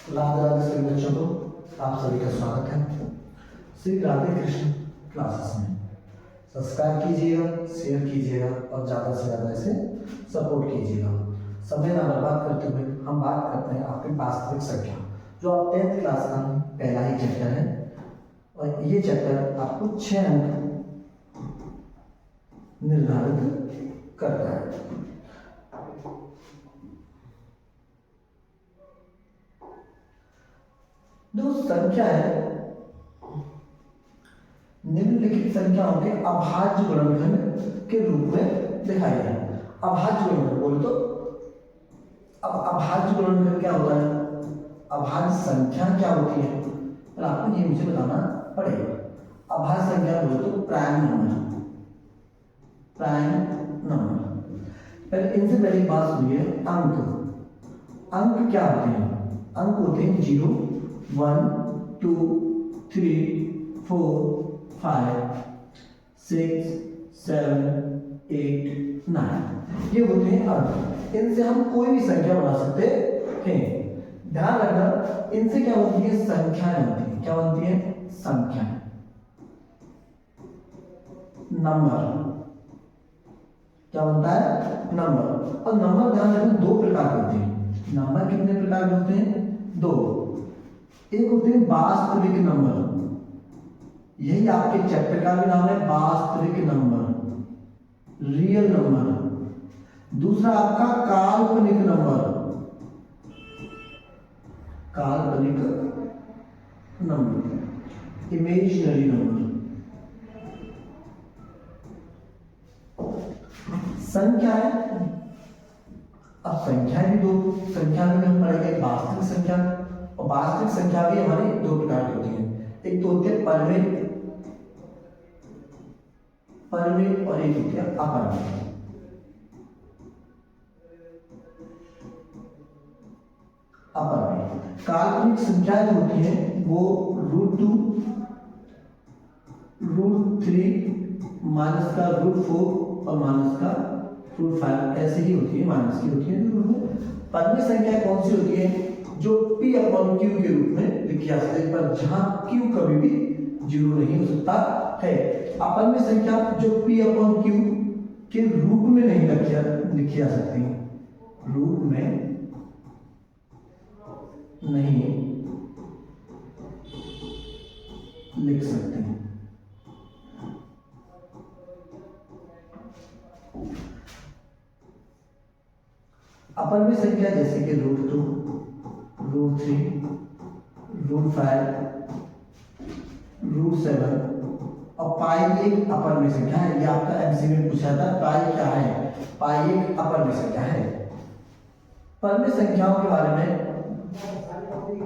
राधे राधे सभी बच्चों को आप सभी का स्वागत है श्री राधे कृष्ण क्लासेस में। सब्सक्राइब कीजिएगा, शेयर कीजिएगा और ज़्यादा से ज़्यादा इसे सपोर्ट कीजिएगा। समय ना बर्बाद करते हुए हम बात करते हैं आपकी वास्तविक संख्या, जो आप 10th क्लास का पहला ही चैप्टर है और ये चैप्टर आपको 6 अंक निर्धारित करता है। जो संख्या है निम्नलिखित संख्याओं के अभाज्य गुणनखंड के रूप में दिखाई है। अभाज्य गुणनखंड बोले तो अब अभाज्य गुणनखंड क्या होता है, अभाज्य संख्या क्या होती है, तो आपको ये मुझे बताना पड़ेगा। अभाज्य संख्या बोले तो प्राइम नंबर, प्राइम नंबर। पहले इनसे पहले बात सुनिए, अंक। अंक क्या होते हैं? अंक होते हैं 0, 1, 2, 3, 4, 5, 6, 7, 8, 9, ये होते हैं अंक। इनसे हम कोई भी संख्या बना सकते हैं। ध्यान रखना, इनसे क्या बनती है? संख्याएं बनती है। क्या बनती है? संख्याएं। नंबर क्या बनता है? नंबर। और नंबर ध्यान रखना दो प्रकार के होते हैं। नंबर कितने प्रकार के होते हैं? दो। एक होते हैं वास्तविक नंबर, यही आपके चैप्टर का भी नाम है, वास्तविक नंबर, रियल नंबर। दूसरा आपका काल्पनिक नंबर, काल्पनिक नंबर, इमेजिनरी नंबर। संख्या है, अब संख्या भी दो, संख्या में हम पढ़ेंगे वास्तविक संख्या, और वास्तविक संख्या भी हमारी दो प्रकार की होती है। एक तो होती है परमेय, परमेय, और एक होती है अपरमेय। अपरमेय काल्पनिक संख्याएं जो होती हैं वो √2, √3, माइनस का √4 और माइनस का √5 ऐसे ही होती है, माइनस की होती है। परमेय संख्या कौन सी होती है? जो P/Q के रूप में लिखी जा सकती है, पर जहां Q कभी भी 0 नहीं हो सकता है। अपरमेय संख्या जो P/Q के रूप में नहीं लिखी जा सकती, रूप में नहीं लिख सकते। अपरमेय संख्या जैसे कि √2, √3, √5, √7 और पाई एक अपरमेय संख्या है। ये आपका एमसीक्यू में पूछा था, पाई क्या है? पाई एक अपरमेय संख्या है। परमेय संख्याओं के बारे में,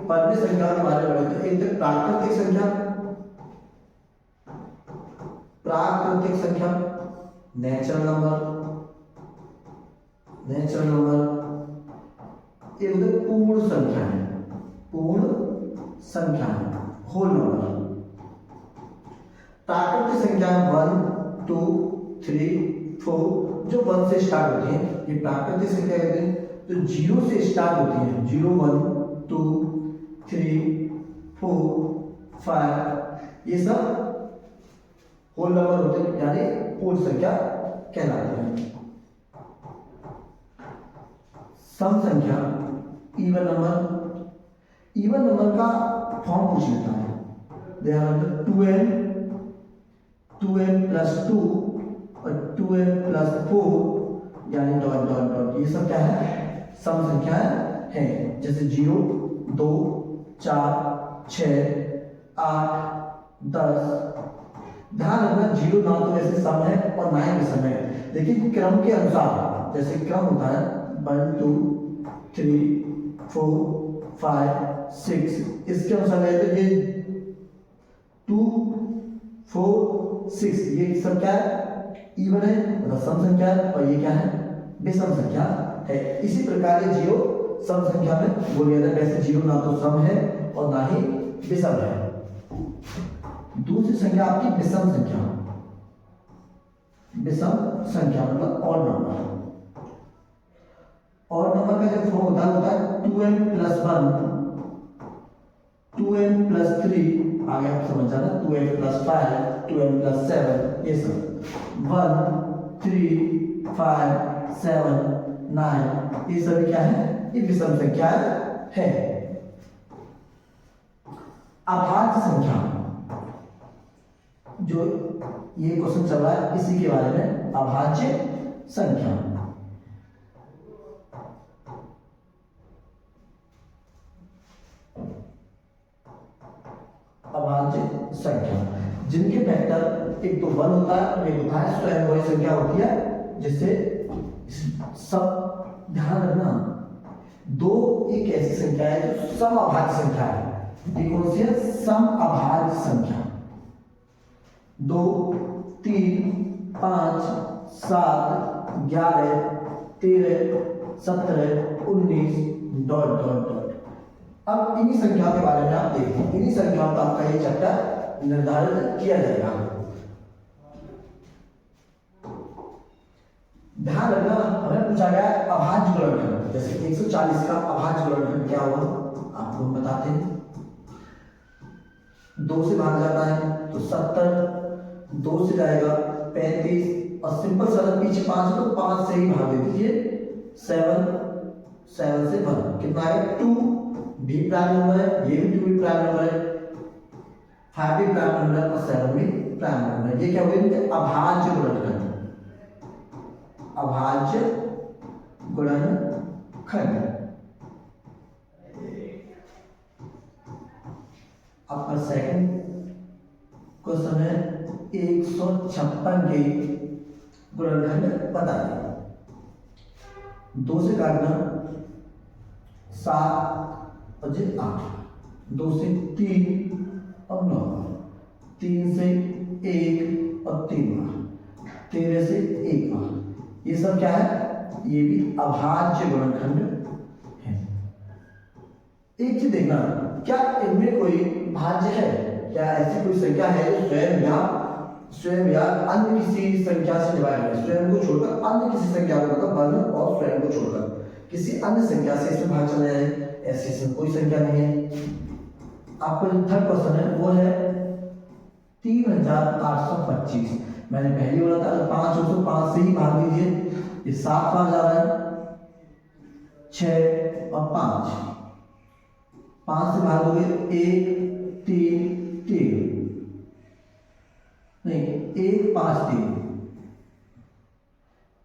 परमेय संख्याओं के बारे में तो एक तो प्राकृतिक संख्या, प्राकृतिक संख्या, नेचुरल नंबर, नेचुरल नंबर, एक होते पूर्ण संख्या है, पूर्ण संख्या है, होल नंबर। प्राकृतिक संख्या 1, 2, 3, 4 जो 1 से स्टार्ट होती है, ये प्राकृतिक संख्या कहते हैं। तो 0 से स्टार्ट होती है, 0, 1, 2, 3, 4, 5, ये सब होल नंबर होते हैं, यानी पूर्ण संख्या कहलाती है। सम संख्या, इवन नंबर, इवन नंबर का फॉर्म पूछ लेता है। ध्यान रखना 2n, 2n + 2 और 2n + 4 यानी डॉट डॉट डॉट, ये सब क्या है? सम संख्या है। जैसे 0, 2, 4, 6, 8, 10। ध्यान रखना 0 ना तो वैसे सम है और ना ही विषम है, लेकिन क्रम के अनुसार, जैसे क्रम होता है 1, 2, 3, 4, 5, 6, इसके अनुसार है तो ये 2, 4, 6 ये सब क्या है? इवन है, मतलब सम संख्या है, और ये क्या है? विषम संख्या है। इसी प्रकार ये 0 सम संख्या में बोल गया था। वैसे 0 ना तो सम है और ना ही विषम है। दूसरी संख्या आपकी विषम संख्या, विषम संख्या मतलब ऑड नंबर। और नंबर का जो फॉर्म होता है 2n + 1 2n प्लस 3 आगे आप समझ जाना, 2n प्लस 5, 2n प्लस 7, ये सब 1 3 5 7 9, ये सभी क्या है, ये विषम संख्या है। अभाज्य संख्या, जो ये क्वेश्चन चल रहा है इसी के बारे में, अभाज्य संख्या। अभाज्य संख्या जिनके फैक्टर एक तो 1 होता है और एक होता है स्वयं वही संख्या होती है, जिससे सब ध्यान रखना, दो एक ऐसी संख्या है जो सम अभाज्य संख्या है। ये कौन सी है? सम अभाज्य संख्या। 2 3 5 7 11 13 17 19 डॉट डॉट डॉट। अब इन्हीं संख्याओं के बारे में आप देखिए, इन्हीं संख्याओं का आपका ये चैप्टर निर्धारित किया जाएगा। ध्यान रखना, हमें पूछा गया अभाज्य गुणनखंड, जैसे 140 का अभाज्य गुणनखंड क्या होगा आपको हम बताते हैं। 2 से भाग जाता है तो 70, 2 से जाएगा 35, और सिंपल सा पीछे 5 तो 5 से ही भाग दे दीजिए। 7 से 1 कितना आएगा? 2 भी प्राइम नंबर है, ये भी 2 भी प्राइम नंबर है, 5 भी प्राइम नंबर है और 7 भी प्राइम नंबर है। ये क्या हुए? अभाज्य गुणनखंड, अभाज्य गुणनखंड। आपका सेकंड क्वेश्चन है 156 के गुणनखंड बताइए। 2 से काटना 7 और 8, 2 से 3 और 9, 3 से 1 और 3 बार, 13 से 1 बार, ये सब क्या है? ये भी अभाज्य गुणनखंड है। एक चीज देखना, क्या इनमें कोई भाज्य है? क्या ऐसी कोई संख्या है जो स्वयं या अन्य किसी संख्या से डिवाइड है? स्वयं को छोड़कर अन्य किसी संख्या को, मतलब वर्ण और स्वयं को छोड़कर किसी अन्य संख्या से इसमें भाग चला जाए, ऐसी इसमें कोई संख्या नहीं है। आपका जो थर्ड क्वेश्चन है वो है 3825। मैंने पहले बोला था 5 हो तो 5 से ही भाग दीजिए, ये 7 बार जा रहा है, 6 और 5 से भागोगे 1 3 3, नहीं 1 5 3,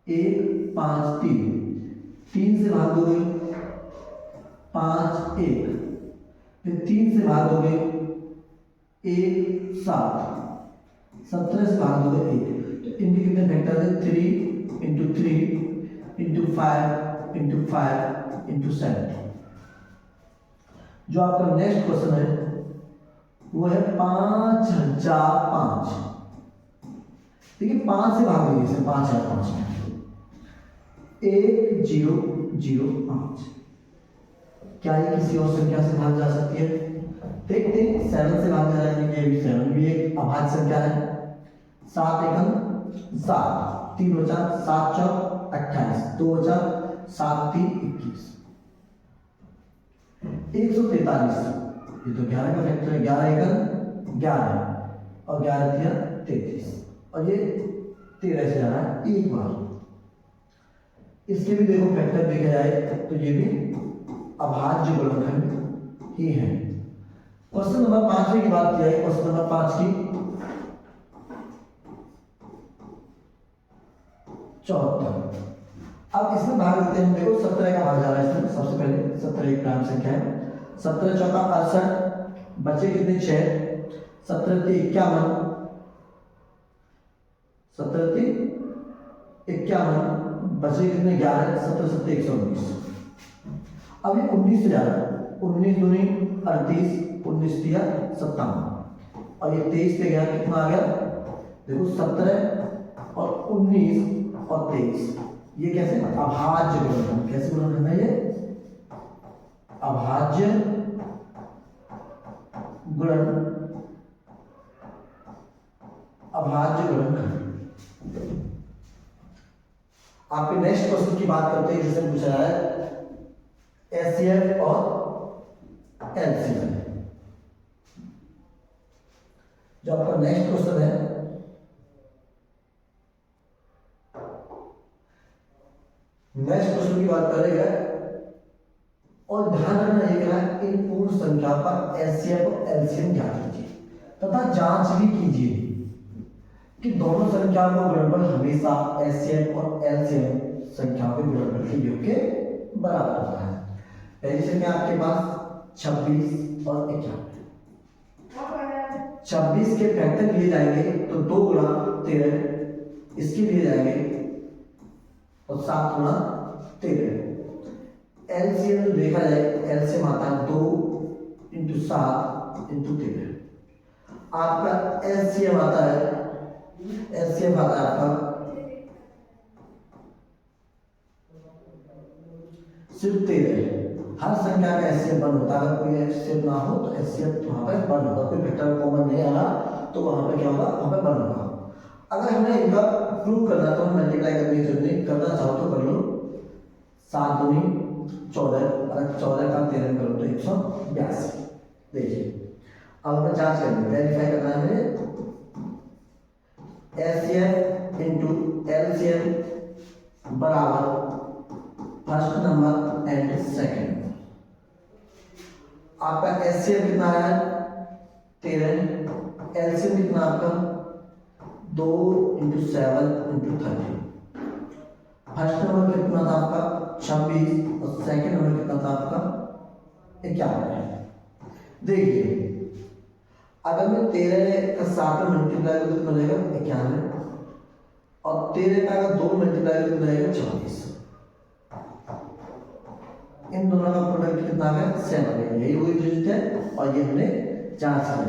1 5 3, 3 से भागोगे 5 1, फिर 3 से भागोगे 1 7, 17 से भागोगे 1। तो इनके कितने फैक्टर है? 3 इंटू 3 इंटू 5 इंटू 5 इंटू 7। जो आपका नेक्स्ट क्वेश्चन है वो है 5005। देखिए 5 से भाग दीजिए इसे, 5005 में 1005। क्या ये किसी और संख्या से भाग जा सकती है? देखते हैं, 7 से भाग जा रहा है, ये भी 7 भी एक अभाज्य संख्या है। 7 एकम 7, 3 बचा 7 चौक 28, 2 बचा 7 3 21, 143। ये तो 11 का फैक्टर है, 11 एकम 11 और 11 दिया 33, और ये 13 से जा रहा है एक बार। इसके भी देखो फैक्टर देखा जाए तो ये भी अभाज्य गुणनखंड ही है। क्वेश्चन नंबर 5 की बात किया है, क्वेश्चन नंबर 5 की 74। अब इसमें भाग देते हैं, देखो 17 का भाग जा रहा है इसमें। सबसे पहले 17 एक प्राइम संख्या है, 17 चौका 68, बचे कितने 6, 17 3 51, 17 3 51, बचे कितने 11, 17 7 119। अब ये 19 से जा रहा है, 19 दूनी 38, 19 दिया 57, और ये 23 पे गया, कितना आ गया? देखो 17 और 19 और 23, ये कैसे? अभाज्य गुणनखंड। कैसे गुणनखंड है ये? अभाज्य गुणनखंड। आपके नेक्स्ट क्वेश्चन की बात करते हैं, जिससे पूछा है एचसीएफ और एलसीएम। जो आपका नेक्स्ट क्वेश्चन है, नेक्स्ट क्वेश्चन की बात करेंगे और ध्यान रखना ये क्या है, इन पूर्ण संख्या पर एचसीएफ और एलसीएम ज्ञात कीजिए तथा जांच भी कीजिए कि दोनों संख्याओं का गुणनफल हमेशा एचसीएफ और एलसीएम संख्याओं के गुणनफल के योग के बराबर होता है। पहली संख्या आपके पास 26 और 51। 26 के फैक्टर लिए जाएंगे तो 2 गुणा 13 इसके लिए जाएंगे और 7 गुणा 13। एलसीएम देखा जाए, एलसीएम आता है 2 इंटू 7 इंटू 13। आपका एलसीएम आता है, एलसीएम आता है आपका सिर्फ 13। हर संख्या का एचसीएफ 1 होता है। अगर कोई एचसीएफ ना हो तो एचसीएफ वहां पर 1 होगा। कोई फैक्टर कॉमन नहीं आ रहा तो वहां पर क्या होगा, वहां पर 1 होगा। अगर हमें इनका प्रूव करना तो हम मल्टीप्लाई करने की जरूरत नहीं, करना चाहो तो कर लो। 7 दूनी 14, अगर 14 का 13 करो तो 182। देखिए अब हमें जांच करनी, वेरीफाई करना है हमें। एचसीएफ इंटू एलसीएम बराबर फर्स्ट नंबर एंड सेकंड। आपका एचसीएफ कितना है 13, एलसीएम कितना आपका 2 इंटू 7 इंटू 30। फर्स्ट नंबर कितना था आपका 26 और सेकंड नंबर कितना था आपका 51। देखिए अगर मैं 13 का 7 में मल्टीप्लाई करूँ तो कितना रहेगा 91 और 13 का अगर 2 मल्टीप्लाई करूँ तो रहेगा 24। इन दोनों का प्रोडक्ट कितना आ गया 7 है। यही वही डिजिट है और ये हमने जांच किया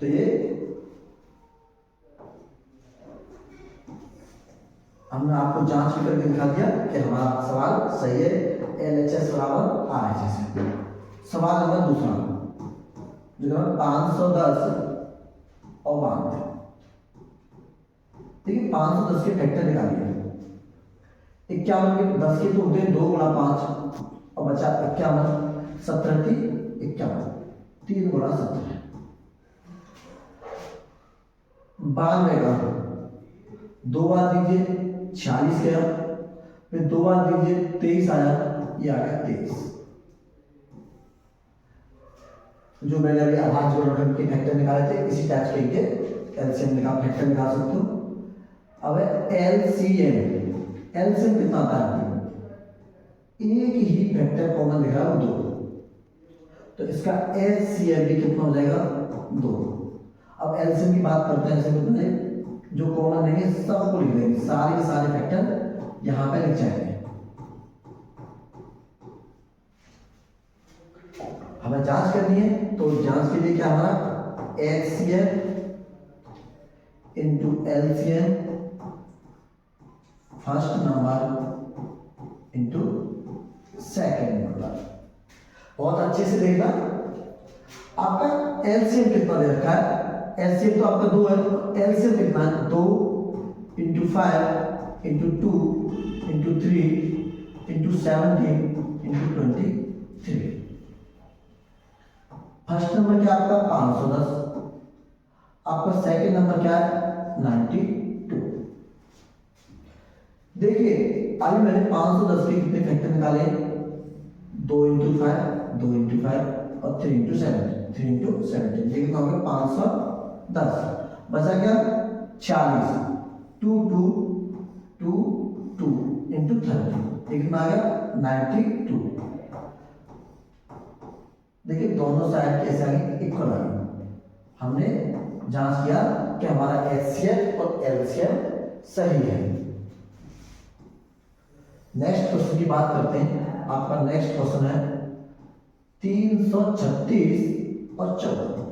तो ये हमने आपको जांच करके दिखा दिया कि हमारा सवाल सही है। एलएचएस बराबर आरएचएस है। सवाल नंबर दूसरा जो 510 और 92। देखिए 510 के फैक्टर निकालिए। 51 के 10 के तो होते हैं 2 गुणा 5 और बचा 51, 17 थी 51, 3 गुणा 17। 92 का 2 बार दीजिए 46 गया, फिर 2 बार दीजिए 23 आया, ये आ गया 23। जो मैंने अभी आधार जोड़ के फैक्टर निकाले थे इसी टाइप के एलसीएम निकाल फैक्टर निकाल सकते हो। अब एलसीएम, एलसीएम कितना आता है, एक ही फैक्टर कॉमन दिख रहा है 2, तो इसका एलसीएम भी कितना हो जाएगा 2। अब एलसीएम की बात करते हैं, ऐसे कितने जो कॉमन नहीं है सबको लिख देंगे, सारे के सारे फैक्टर यहां पे लिख जाएंगे। हमें जांच करनी है तो जांच के लिए क्या हमारा HCF into LCM first number into second number. बहुत अच्छे से देखना। आपका एलसीएम कितना दे रखा है, एलसीएम तो आपका 2 है, एलसीएम कितना है 2 into 5 into 2 into 3 into 17 into 23। First number क्या आपका 510, आपका सेकंड नंबर क्या है 92। देखिए अभी मैंने 510 के कितने फैक्टर निकाले, 2 इंटू 5, 2 इंटू 5 और 3 इंटू 7, 3 इंटू 17, ये कितना हो गया 510। बचा क्या 40, 2 2 2 2 इंटू 30, ये कितना आ गया 92। देखिए दोनों साइड कैसे आ गई इक्वल आ गई। हमने जांच किया कि हमारा एचसीएफ और एलसीएम सही है। नेक्स्ट क्वेश्चन की बात करते हैं। आपका नेक्स्ट क्वेश्चन है 336 और 14।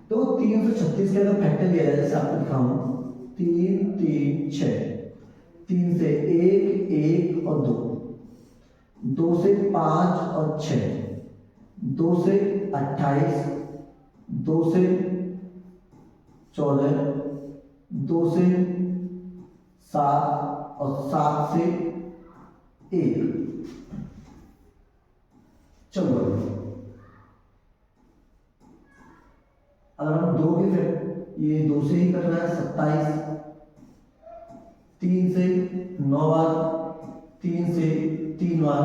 तो 336 के अगर फैक्टर लिया जाए, जैसे आपको दिखाऊं 3 3 6, 3 से 1 1 और 2, 2 से 5 और 6, 2 से 28, 2 से 14, 2 से 7 और 7 से 1। चलो अगर हम दो के फिर ये दो से ही कट रहा है 27, 3 से 9 बार, 3 से 3 बार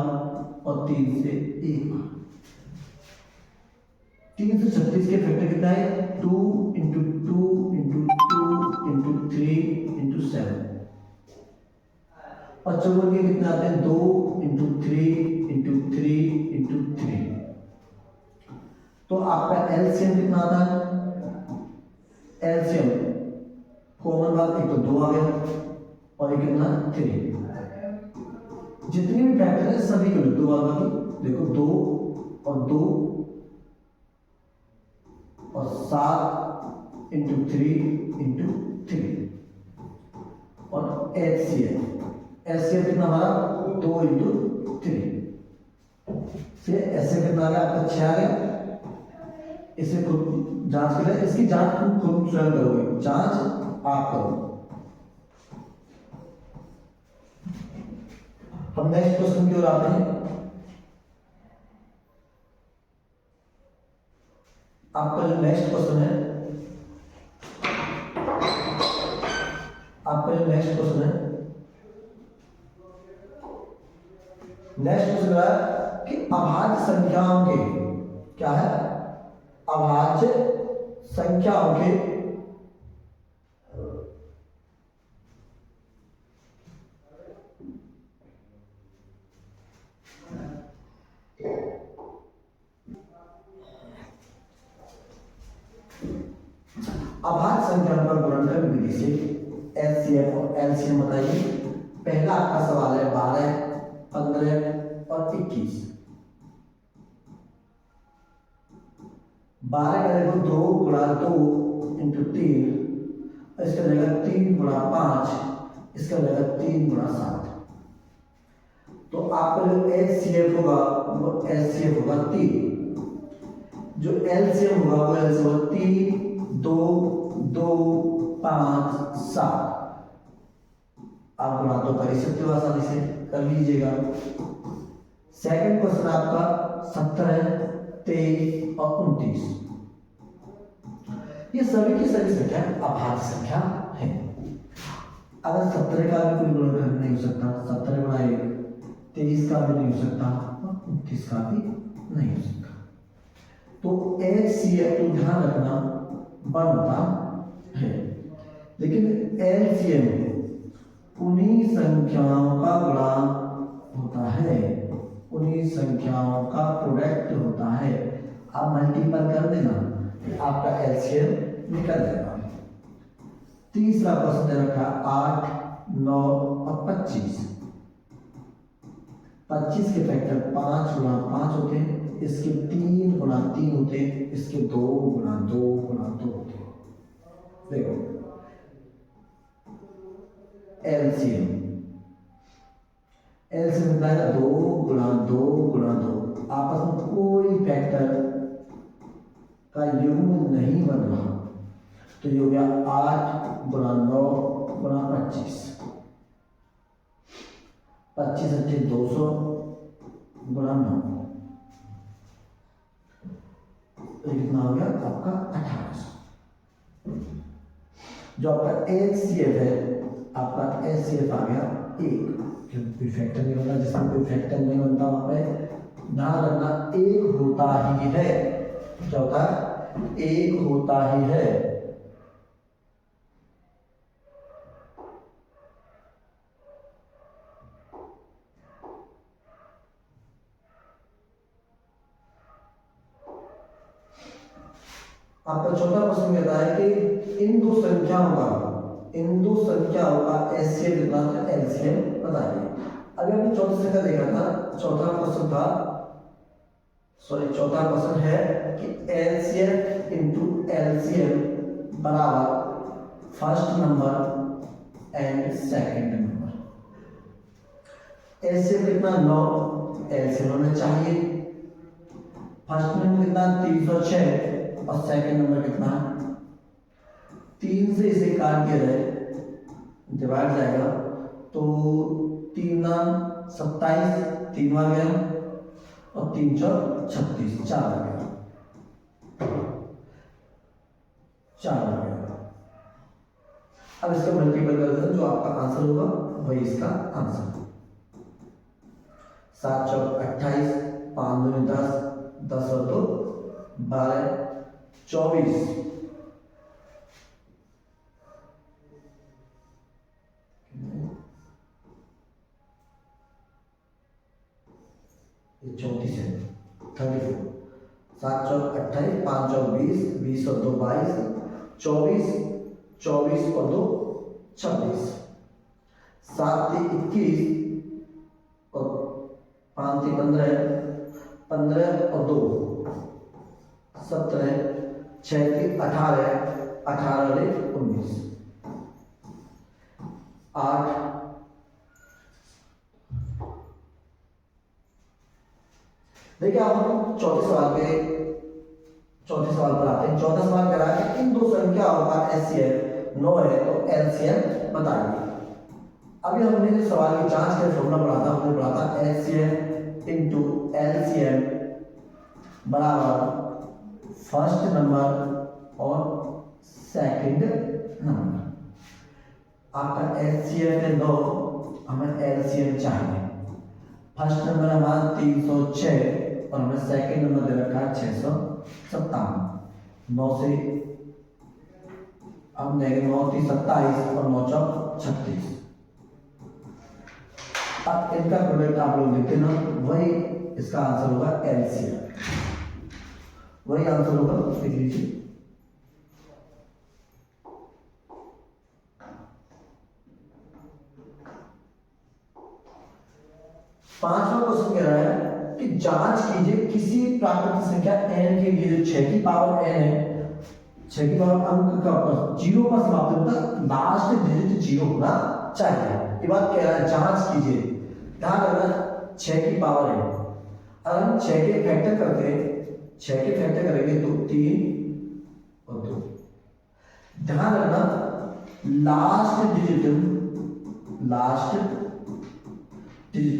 और 3 से 1 बार। 3 से 36 के फैक्टर कितना है 2 इंटू 2 इंटू 2 इंटू 3 इंटू 7 और चौवन के कितने आते हैं 2 इंटू 3 इंटू 3 इंटू 3। तो आपका एलसीएम कितना आता है, एलसीएम कॉमन बात एक तो 2 आ गया और एक कितना 3। जितनी भी फैक्टर है सभी के लिए 2 आ गया। देखो 2 और 2 और 7 इंटू 3 इंटू 3 और एचसीएफ कितना हमारा 2 इंटू 3 से ऐसे कितना आ गया आपका 6 आ गया। इसे खुद जांच के लिए, इसकी जांच खुद स्वयं करोगे, जांच आप करो। हम नेक्स्ट क्वेश्चन की ओर आते हैं। आपका जो नेक्स्ट क्वेश्चन है, नेक्स्ट क्वेश्चन है कि अभाज्य संख्याओं के क्या है, अभाज्य संख्याओं के अभाज्य संख्याओं का गुणनखंड विधि से एचसीएफ और एलसीएम बताइए। पहला आपका सवाल है 12, 15 और 21। 12 का देखो 2 गुणा 2 इंटू 3, इसका रहेगा 3 गुणा 5, इसका रहेगा 3 गुणा 7। तो आपका जो एचसीएफ होगा वो एचसीएफ होगा 3, जो एलसीएम होगा वो एलसीएम होगा 3 2 2 5 7। आप गुणा तो कर ही सकते हो, आसानी से कर लीजिएगा। सेकंड क्वेश्चन आपका 17, 23 और 29। ये सभी की सभी संख्या अभाज्य संख्या है। अगर 17 का भी कोई गुणनखंड नहीं हो सकता, 17 गुणा 1, 23 का भी नहीं हो सकता और 29 का भी नहीं हो सकता। तो एचसीएफ तो ध्यान रखना बनता है, लेकिन एलसीएम उन्हीं संख्याओं का गुणा होता है, उन्हीं संख्याओं का प्रोडक्ट होता है। आप मल्टीपल कर देना, आपका एलसीएम निकल जाएगा। तीसरा क्वेश्चन दे रखा 8, 9 और 25। 25 के फैक्टर 5 गुणा 5 होते हैं, इसके 3 गुणा 3 होते हैं, इसके 2 गुणा 2 गुणा 2 होते हैं। देखो एलसीएम कितना है 2 गुणा 2 गुणा 2। आपस में कोई फैक्टर का युग्म नहीं बन रहा, तो ये हो गया 8 गुणा 9 गुणा 25। 25 अच्छे 200 गुणा 9, तो कितना हो गया आपका 1800। जो आपका एचसीएफ है, आपका एचसीएफ आ गया 1, कोई फैक्टर नहीं होता, जिसमें कोई फैक्टर नहीं बनता वहां पे ध्यान रखना 1 होता ही है। क्या होता है 1 होता ही है। आपका चौथा क्वेश्चन कहता है कि इन दो संख्याओं का एचसीएफ कितना था, एलसीएम बताइए। अभी हमने चौथा संख्या देखा था, चौथा क्वेश्चन है कि एलसीएफ इंटू एलसीएम बराबर first number and second number. LCM कितना 9, एलसीएम हमें चाहिए। फर्स्ट नंबर कितना 306 और सेकंड नंबर कितना 3 से इसे काट के रहे डिवाइड जाएगा, तो 3 27, 3 आ गया और 3 4 36, 4 आ गया। 4 हो गया। अब इसका मल्टीपल कर देते हैं, जो आपका आंसर होगा वही इसका आंसर। 7 चौक 28, 5 दूनी 10, 10 और 2 12, 24। ये 34 है, 34। 7 चौक 28, 5 चौक 20, 20 और 2 22, 24, 24 और 2 26, 7 3 21 और 5 3 15, 15 और 2 17, 6 3 18, 18 और 1 19, 8। देखिए अब हम चौथे सवाल पर आते हैं। चौथा सवाल कह रहा है कि इन दो संख्याओं का एचसीएफ 9 है तो एलसीएम बताइए। अभी हमने जो सवाल की जांच के फॉर्मूला पढ़ा था, हमने पढ़ा था एचसीएफ इनटू एलसीएम बराबर फर्स्ट नंबर और सेकंड नंबर। आपका एचसीएफ है 9, हमें एलसीएम चाहिए। फर्स्ट नंबर हमारा 306 और हमें सेकंड नंबर दे रखा है 657। 9 से अब 9 3 27 और 9 चौक 36। अब इनका प्रोडक्ट आप लोग लिखते ना, वही इसका आंसर होगा एलसीएम, वही आंसर होगा, लिख लीजिए। पांचवा क्वेश्चन कह रहा है कि जांच कीजिए किसी प्राकृतिक संख्या n के लिए जो 6 की पावर n है, 6 की पावर अंक का 0 पर समाप्त होता है, लास्ट डिजिट 0 होना चाहिए। ये बात कह रहा है, जांच कीजिए। ध्यान रखना 6 की पावर है, अगर हम 6 के फैक्टर करते हैं, 6 के फैक्टर करेंगे तो 3 और 2। ध्यान रखना लास्ट डिजिट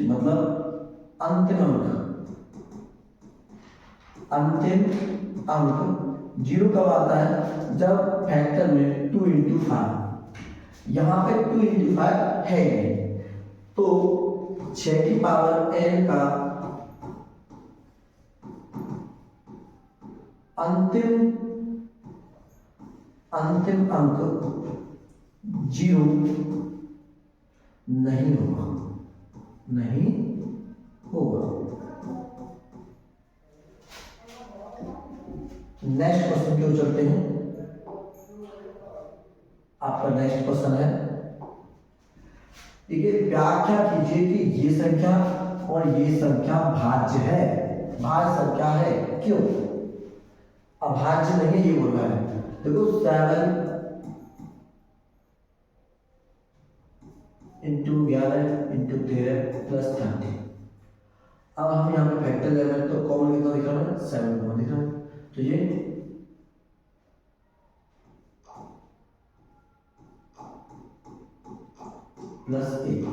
मतलब अंतिम अंक 0 कब आता है, जब फैक्टर में 2 इंटू 5। यहां पे 2 इंटू 5 है, तो 6 की पावर n का अंतिम अंक 0 नहीं होगा। नेक्स्ट क्वेश्चन की ओर चलते हैं। आपका नेक्स्ट क्वेश्चन है, ठीक है, व्याख्या कीजिए कि ये संख्या और ये संख्या भाज्य है। भाज्य संख्या है, क्यों? अभाज्य नहीं, ये बोल रहा है। देखो 7 इंटू 11 इंटू 13 प्लस 30। अब हम यहाँ पे फैक्टर ले रहे हैं तो कॉमन कितना दिख रहा है, 7 कॉमन दिख रहा है, तो ये प्लस 1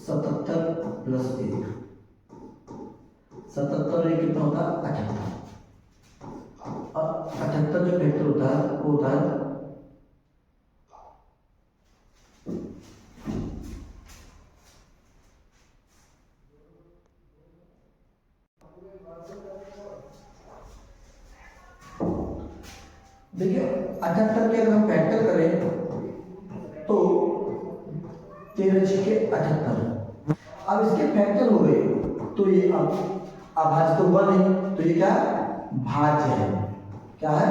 77 प्लस 1 77 एक कितना होता है 78। अब 78 जो फैक्टर होता है वो होता है देखिए 78 के अगर हम फैक्टर करें तो 13 छके 78। अब इसके फैक्टर हो गए तो ये अब अभाज्य तो हुआ नहीं, तो ये क्या भाज्य है। क्या है?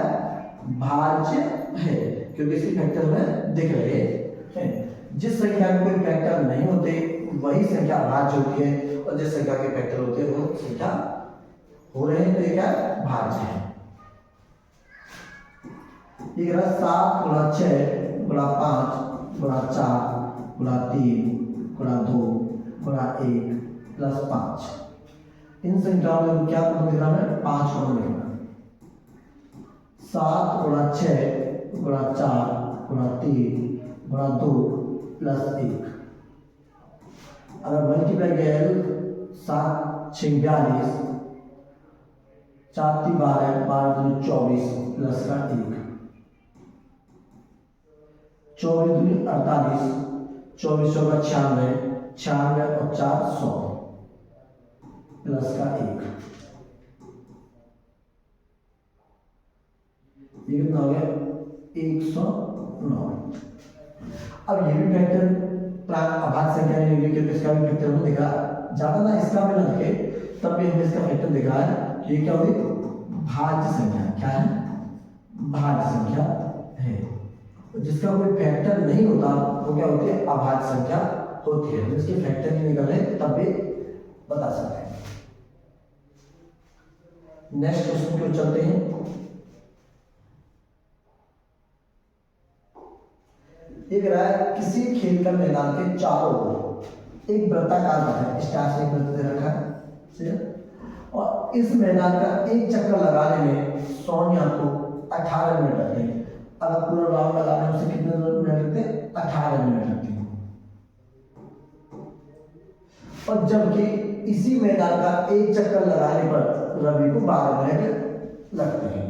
भाज्य है, क्योंकि इसके फैक्टर में दिख रहे हैं। जिस संख्या में कोई फैक्टर नहीं होते वही संख्या भाज्य होती है, और जिस संख्या के फैक्टर होते हैं वो संख्या हो रहे हैं, तो ये क्या भाज्य है। ये 7 गुणा 6 गुणा 5 गुणा 4 गुणा 3 गुणा 2 गुणा 1 प्लस 5। इन संख्याओं में क्या कॉमन दिख रहा है? 5 कॉमन दिख रहा है। 7 गुणा 6 गुणा 4 गुणा 3 गुणा 2 प्लस 1। अगर मल्टीप्लाई किया है 7 6 42, 4 3 12, 12 दूनी 24 प्लस का 1, 24 दूनी 48, 24 चौका 96, 96 और 4 100 प्लस का 1, ये कितना हो गया 109। अब ये भी फैक्टर अभाज्य संख्या नहीं होगी क्योंकि इसका भी फैक्टर हमें दिखा ज्यादा ना, इसका भी ना दिखे तब भी हमने इसका फैक्टर दिखा है कि ये क्या होगी भाज्य संख्या। क्या है? भाज्य संख्या है। जिसका कोई फैक्टर नहीं होता वो क्या होती है? अभाज्य संख्या होती है। जिसके फैक्टर नहीं निकल रहे तब भी बता सकते हैं। नेक्स्ट क्वेश्चन की ओर चलते हैं। एक रहा है किसी खेल का मैदान के चारों ओर एक वृत्ताकार है, स्टार से एक वृत्त दे रखा है, और इस मैदान का एक चक्कर लगाने में सोनिया को 18 मिनट लगते हैं। अगर पूरा राउंड लगाने में उसे कितने मिनट लगते हैं? 18 मिनट लगते हैं। और जबकि इसी मैदान का एक चक्कर लगाने पर रवि को 12 मिनट लगते हैं।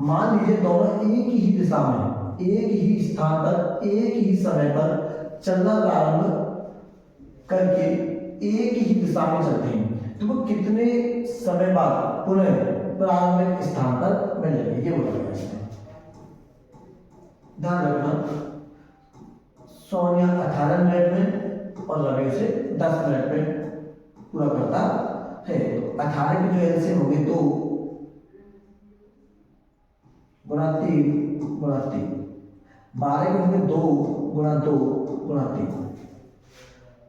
मान लीजिए दोनों एक ही दिशा में, एक ही स्थान पर, एक ही समय पर चलना प्रारंभ करके एक ही दिशा में चलते हैं, तो वो कितने समय बाद पुनः प्रारंभिक स्थान पर मिलेंगे? ये बोला गया है। ध्यान रखना, सोनिया 18 मिनट में और रवि उसे 10 मिनट में पूरा करता है। तो 18 की जो एलसीएम होगी 2 गुणा 3 गुणा 3, 12 के होंगे 2 गुणा 2 गुणा 3।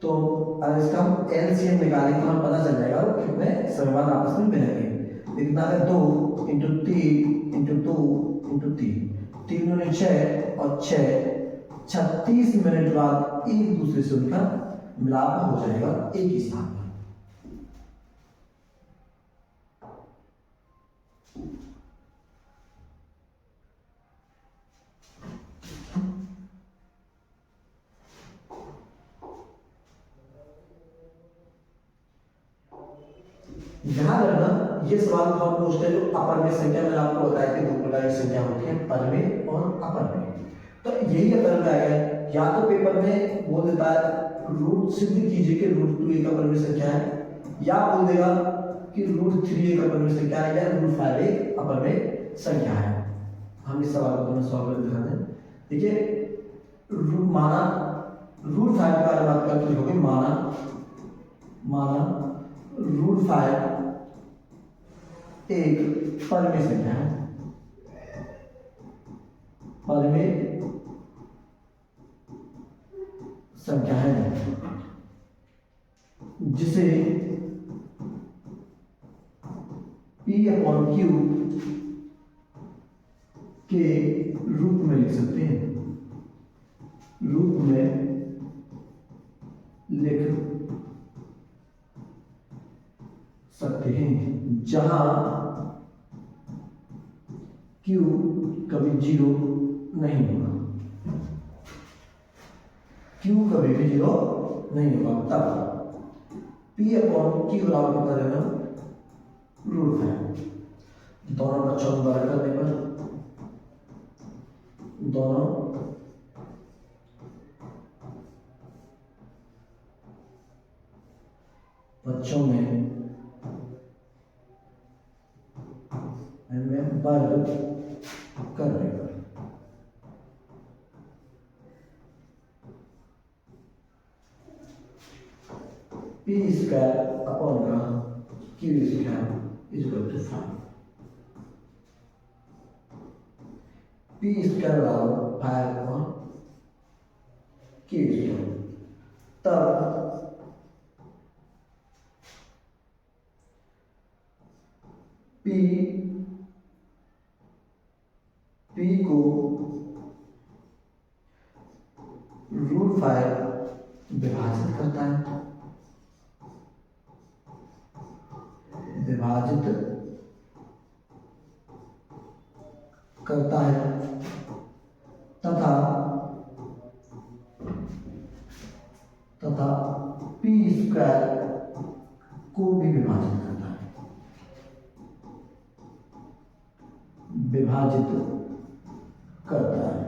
तो अगर इसका हम एलसीएम निकालेंगे तो हमें पता चल जाएगा वो कितने समय बाद आपस में मिलेंगे। कितना है? 2 इंटू 3 इंटू 2 इंटू 3, 3 दूनी 6 और 6, 36 मिनट बाद एक दूसरे से उनका मिलाप हो जाएगा एक ही स्थान पर। ध्यान रखना, ये सवाल बहुत पूछते हैं जो अपर में संख्या। मैंने आपको बताया कि 2 प्रकार की संख्या होती है, पर में और अपर में। तो यही अपर में आएगा, या तो पेपर में बोल देता है रूट सिद्ध कीजिए कि रूट 2 एक अपर में संख्या है, या बोल देगा कि रूट 3 एक अपर में संख्या है, या रूट 5 एक अपर में संख्या है। हम इस सवाल को सॉल्व करके दिखाते हैं। देखिए, माना रूट 5 के बारे में बात करते लिखोगे, माना रूट 5 एक परमेय संख्या है, परमेय संख्या है, जिसे P/Q के रूप में लिख सकते हैं, रूप में लिख सकते हैं, जहां Q कभी 0 नहीं होगा, Q कभी भी 0 नहीं होगा। तब P/Q बराबर कितना देना? रूट 5। दोनों बच्चों को बराबर करने पर दोनों बच्चों में वर्ग करने पर P² upon Q² is equal to 5। P² बराबर 5 अपॉन Q²। तब P को रूट 5 विभाजित करता है, तथा P² को भी विभाजित करता है, विभाजित करता है।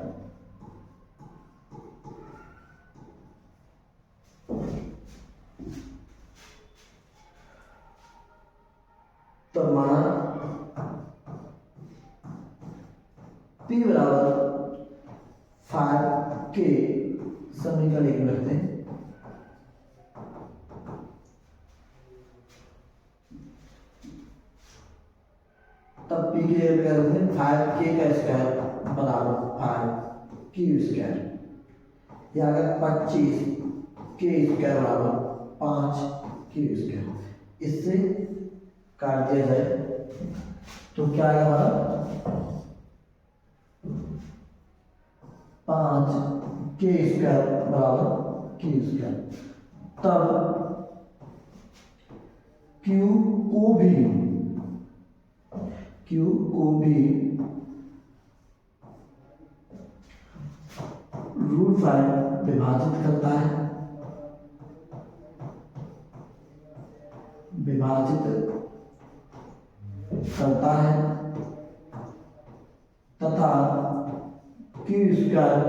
तो माना P बराबर 5K समीकरण एक में रखते हैं। तब P के लिए क्या रखते हैं 5K का स्क्वायर बराबर 5Q स्क्वायर, या अगर 25K स्क्वायर बराबर 5Q स्क्वायर, इससे काट दिया जाए तो क्या आएगा हमारा 5K स्क्वायर बराबर Q स्क्वायर। तब Q को भी रूट 5 विभाजित करता है, तथा Q स्क्वायर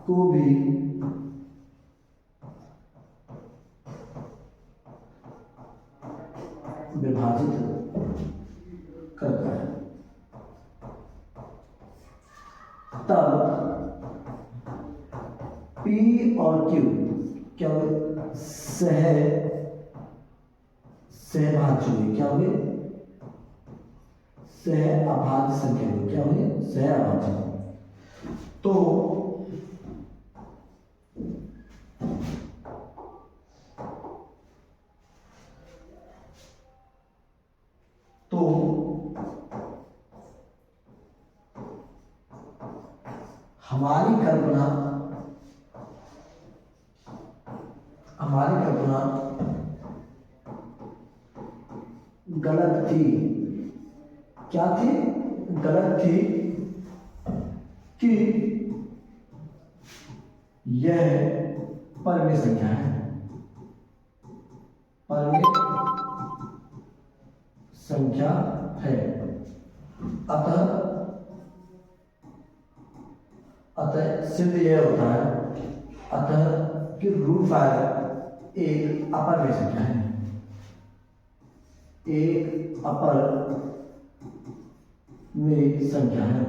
को भी विभाजित करता है। तब P और Q क्या हुए, सहभाज्य हुए। क्या हुए, सहअभाज्य संख्या हुई। क्या हुई, सहअभाज्य। तो हमारी कल्पना गलत थी। क्या थी, गलत थी कि यह परिमेय संख्या है, अतः सिद्ध यह होता है कि रूट 5 एक अपरिमेय संख्या है, एक अपरिमेय संख्या है।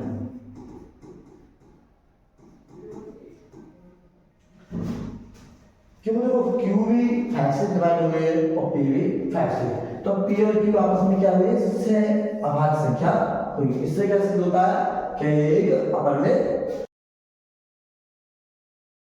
क्योंकि देखो Q भी 5 से डिवाइड हुए और P भी 5 से, तो P और Q आपस में क्या हुए, सहअभाज्य संख्या हुई। इससे क्या सिद्ध होता है कि एक अपरिमेय